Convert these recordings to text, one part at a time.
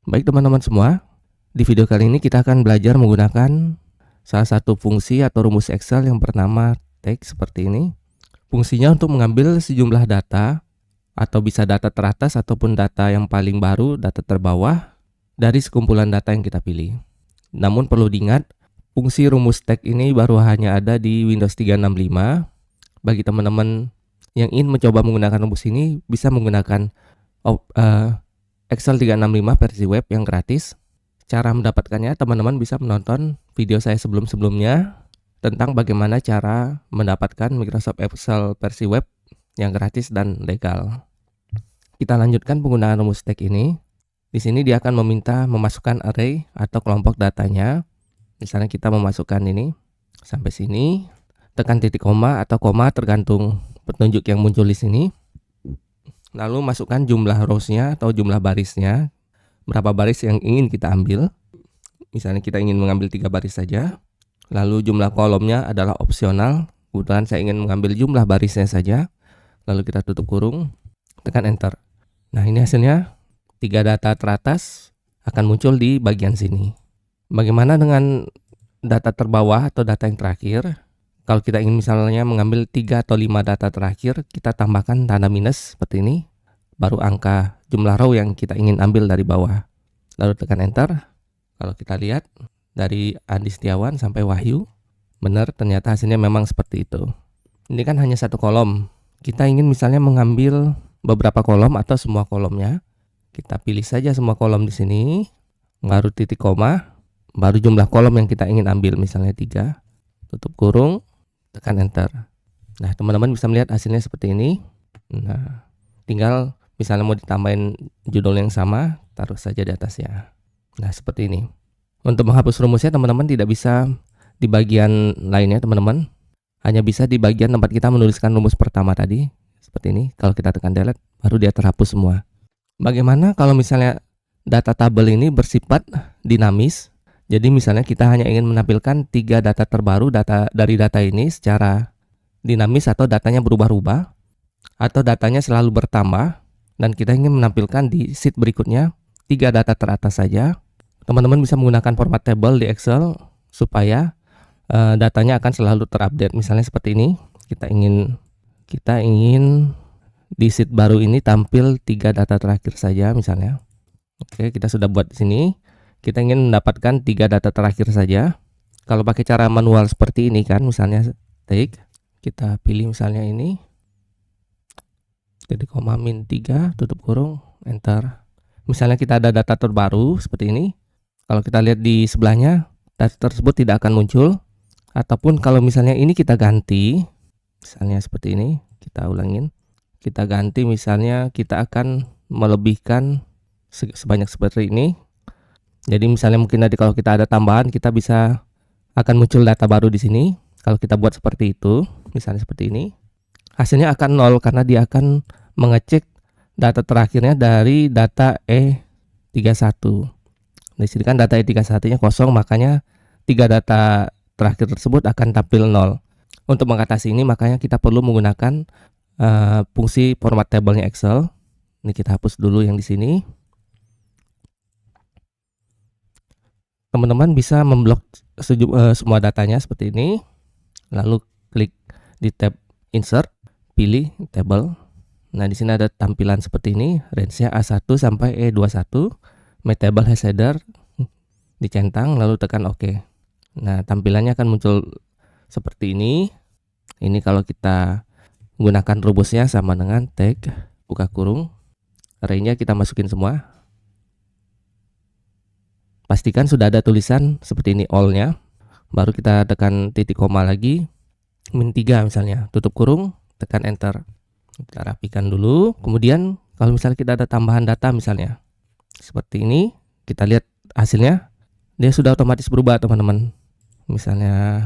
Baik teman-teman semua, di video kali ini kita akan belajar menggunakan salah satu fungsi atau rumus Excel yang bernama take seperti ini. Fungsinya untuk mengambil sejumlah data atau bisa data teratas ataupun data yang paling baru, data terbawah dari sekumpulan data yang kita pilih. Namun perlu diingat, fungsi rumus take ini baru hanya ada di Windows 365. Bagi teman-teman yang ingin mencoba menggunakan rumus ini bisa menggunakan Excel 365 versi web yang gratis. Cara mendapatkannya, teman-teman bisa menonton video saya sebelum-sebelumnya tentang bagaimana cara mendapatkan Microsoft Excel versi web yang gratis dan legal. Kita lanjutkan penggunaan rumus take ini. Di sini dia akan meminta memasukkan array atau kelompok datanya. Misalnya kita memasukkan ini sampai sini, tekan titik koma atau koma tergantung petunjuk yang muncul di sini. Lalu masukkan jumlah rows-nya atau jumlah barisnya, berapa baris yang ingin kita ambil. Misalnya kita ingin mengambil 3 baris saja. Lalu jumlah kolomnya adalah opsional. Kebetulan saya ingin mengambil jumlah barisnya saja. Lalu kita tutup kurung, tekan enter. Nah, ini hasilnya 3 data teratas akan muncul di bagian sini. Bagaimana dengan data terbawah atau data yang terakhir? Kalau kita ingin misalnya mengambil 3 atau 5 data terakhir, kita tambahkan tanda minus seperti ini, baru angka jumlah row yang kita ingin ambil dari bawah. Lalu tekan enter. Kalau kita lihat dari Andi Setiawan sampai Wahyu, benar ternyata hasilnya memang seperti itu. Ini kan hanya satu kolom. Kita ingin misalnya mengambil beberapa kolom atau semua kolomnya. Kita pilih saja semua kolom di sini, baru titik koma, baru jumlah kolom yang kita ingin ambil, misalnya 3. Tutup kurung, tekan enter. Nah, teman-teman bisa melihat hasilnya seperti ini. Nah, tinggal misalnya mau ditambahin judul yang sama, taruh saja di atasnya. Nah, seperti ini. Untuk menghapus rumusnya, teman-teman tidak bisa di bagian lainnya, teman-teman. Hanya bisa di bagian tempat kita menuliskan rumus pertama tadi. Seperti ini. Kalau kita tekan delete, baru dia terhapus semua. Bagaimana kalau misalnya data tabel ini bersifat dinamis? Jadi misalnya kita hanya ingin menampilkan 3 data terbaru dari data ini secara dinamis atau datanya berubah-ubah, atau datanya selalu bertambah, dan kita ingin menampilkan di sheet berikutnya 3 data teratas saja. Teman-teman bisa menggunakan format table di Excel supaya datanya akan selalu terupdate. Misalnya seperti ini, kita ingin di sheet baru ini tampil 3 data terakhir saja misalnya. Oke, kita sudah buat di sini. Kita ingin mendapatkan 3 data terakhir saja. Kalau pakai cara manual seperti ini kan, misalnya take, kita pilih misalnya ini, titik koma min 3, tutup kurung, enter. Misalnya kita ada data terbaru seperti ini. Kalau kita lihat di sebelahnya, data tersebut tidak akan muncul. Ataupun kalau misalnya ini kita ganti, misalnya seperti ini, kita ulangin. Kita ganti misalnya kita akan melebihkan sebanyak seperti ini. Jadi misalnya mungkin nanti kalau kita ada tambahan, kita bisa akan muncul data baru di sini. Kalau kita buat seperti itu, misalnya seperti ini, hasilnya akan 0 karena dia akan mengecek data terakhirnya dari data E31. Di sini kan data E31-nya kosong, makanya 3 data terakhir tersebut akan tampil 0. Untuk mengatasi ini, makanya kita perlu menggunakan fungsi format table-nya Excel. Ini kita hapus dulu yang di sini. Teman-teman bisa memblok semua datanya seperti ini, lalu klik di tab insert, pilih table. Nah, di sini ada tampilan seperti ini, range-nya A1 sampai E21, my table has header, dicentang, lalu tekan OK. Nah, tampilannya akan muncul seperti ini. Ini kalau kita menggunakan rumusnya sama dengan take, buka kurung, array-nya kita masukin semua. Pastikan sudah ada tulisan seperti ini all-nya. Baru kita tekan titik koma lagi, min 3 misalnya, tutup kurung, tekan enter. Kita rapikan dulu. Kemudian kalau misalnya kita ada tambahan data misalnya seperti ini, kita lihat hasilnya, dia sudah otomatis berubah teman-teman. Misalnya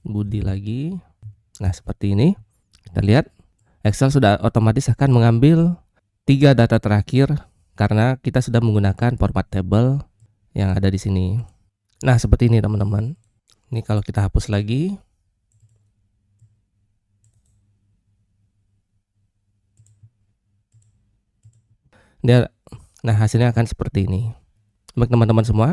Budi lagi. Nah, seperti ini. Kita lihat Excel sudah otomatis akan mengambil 3 data terakhir karena kita sudah menggunakan format table yang ada di sini. Nah, seperti ini teman-teman. Ini kalau kita hapus lagi. Nah, hasilnya akan seperti ini. Baik teman-teman semua,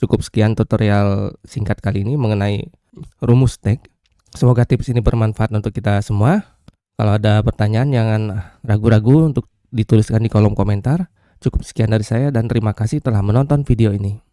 cukup sekian tutorial singkat kali ini mengenai rumus tag. Semoga tips ini bermanfaat untuk kita semua. Kalau ada pertanyaan jangan ragu-ragu untuk dituliskan di kolom komentar. Cukup sekian dari saya dan terima kasih telah menonton video ini.